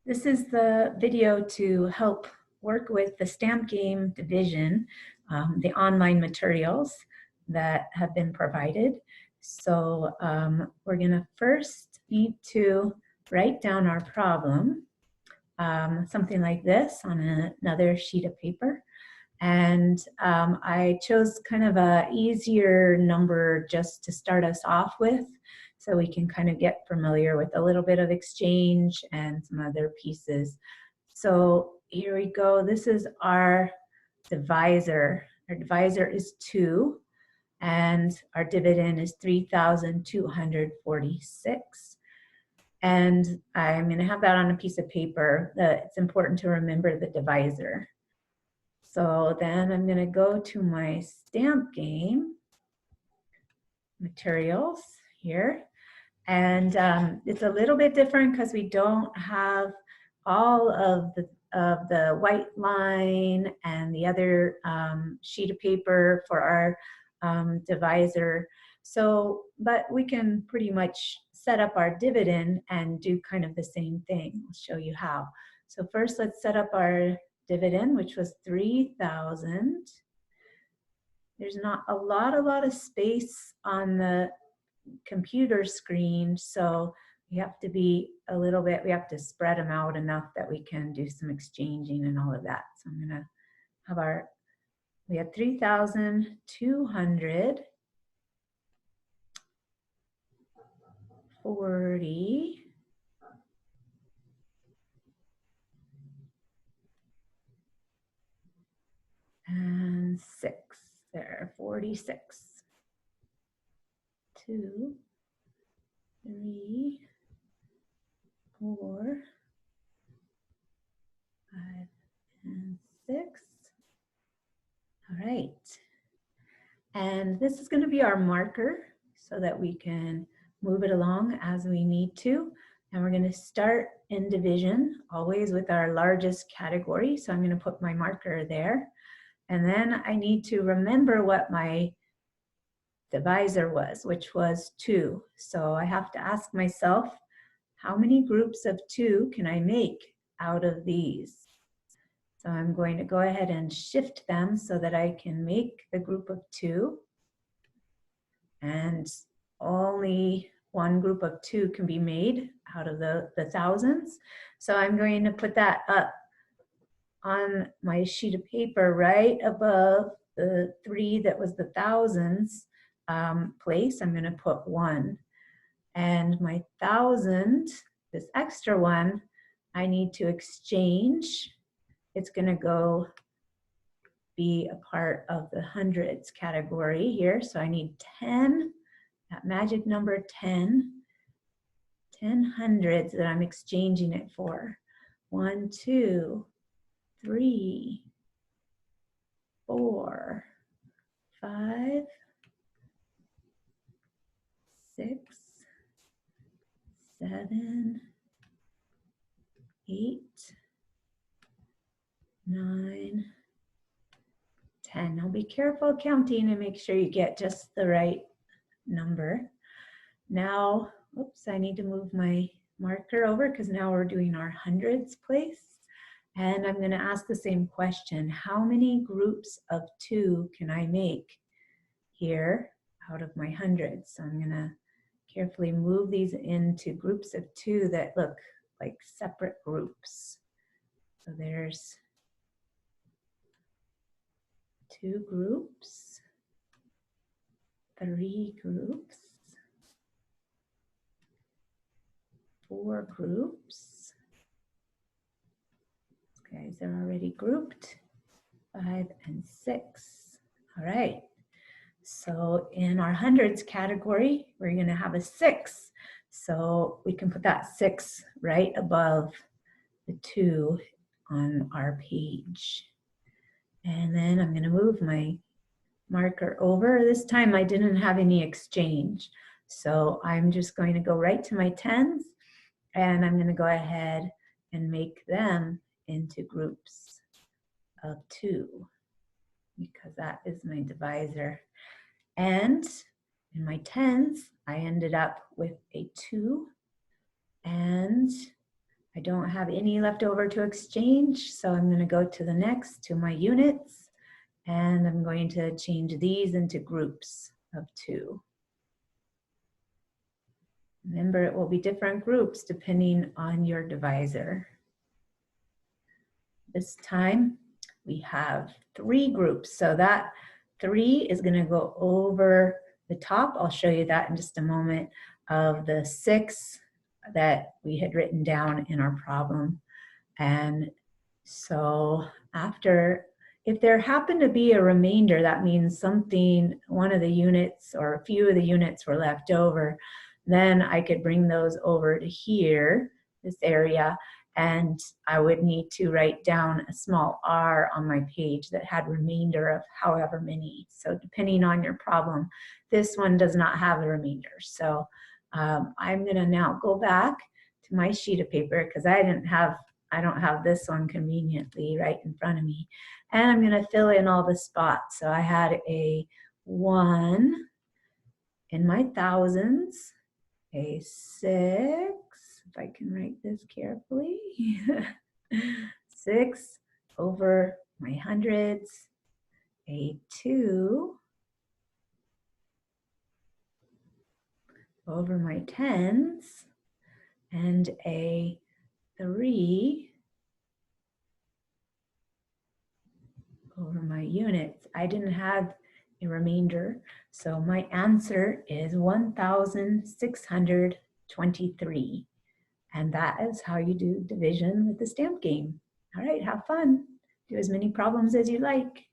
This is the video to help work with the Stamp Game Division, the online materials that have been provided. So we're going to first need to write down our problem, something like this on another sheet of paper. And I chose kind of a easier number just to start us off with, so we can kind of get familiar with a little bit of exchange and some other pieces. So here we go. This is our divisor. Our divisor is 2, and our dividend is 3,246. And I'm going to have that on a piece of paper. It's important to remember the divisor. So then I'm going to go to my Stamp Game materials here. And it's a little bit different because we don't have all of the white line and the other sheet of paper for our divisor. So, but we can pretty much set up our dividend and do kind of the same thing. I'll show you how. So first, let's set up our dividend, which was 3,000. There's not a lot of space on the computer screen, so we have to be a little bit, we have to spread them out enough that we can do some exchanging and all of that. So I'm gonna have we have 3,240 and 6 there, 46. 2, 3, 4, 5, and 6. All right. And this is going to be our marker so that we can move it along as we need to. And we're going to start in division, always with our largest category. So I'm going to put my marker there. And then I need to remember what my divisor was, which was 2. So I have to ask myself, how many groups of 2 can I make out of these? So I'm going to go ahead and shift them so that I can make the group of 2. And only one group of 2 can be made out of the thousands. So I'm going to put that up on my sheet of paper right above the 3 that was the thousands place. I'm going to put 1. And my 1,000, this extra one, I need to exchange. It's going to go be a part of the hundreds category here. So I need 10, that magic number 10 hundreds that I'm exchanging it for. 1, 2, 3, 4, 5, 6, 7, 8, 9, 10. Now be careful counting and make sure you get just the right number. Now, oops, I need to move my marker over because now we're doing our hundreds place. And I'm going to ask the same question. How many groups of 2 can I make here out of my hundreds? So I'm going to carefully move these into groups of 2 that look like separate groups. So there's 2 groups, 3 groups, 4 groups. These guys are already grouped. 5 and 6. All right. So in our hundreds category, we're going to have a 6. So we can put that 6 right above the 2 on our page. And then I'm going to move my marker over. This time I didn't have any exchange. So I'm just going to go right to my 10s, and I'm going to go ahead and make them into groups of 2 because that is my divisor. And in my 10s, I ended up with a 2 and I don't have any left over to exchange, so I'm going to go to the next, to my units, and I'm going to change these into groups of 2. Remember, it will be different groups depending on your divisor. This time we have 3 groups, so that 3 is going to go over the top. I'll show you that in just a moment, of the 6 that we had written down in our problem. And so after, if there happened to be a remainder, that means something, one of the units or a few of the units were left over, then I could bring those over to here, this area, and I would need to write down a small r on my page that had remainder of however many. So depending on your problem, this one does not have a remainder. So I'm gonna now go back to my sheet of paper because I don't have this one conveniently right in front of me. And I'm gonna fill in all the spots. So I had a 1 in my thousands, a 6, if I can write this carefully, 6 over my hundreds, a 2 over my tens, and a 3 over my units. I didn't have a remainder, so my answer is 1,623. And that is how you do division with the stamp game. All right, have fun. Do as many problems as you like.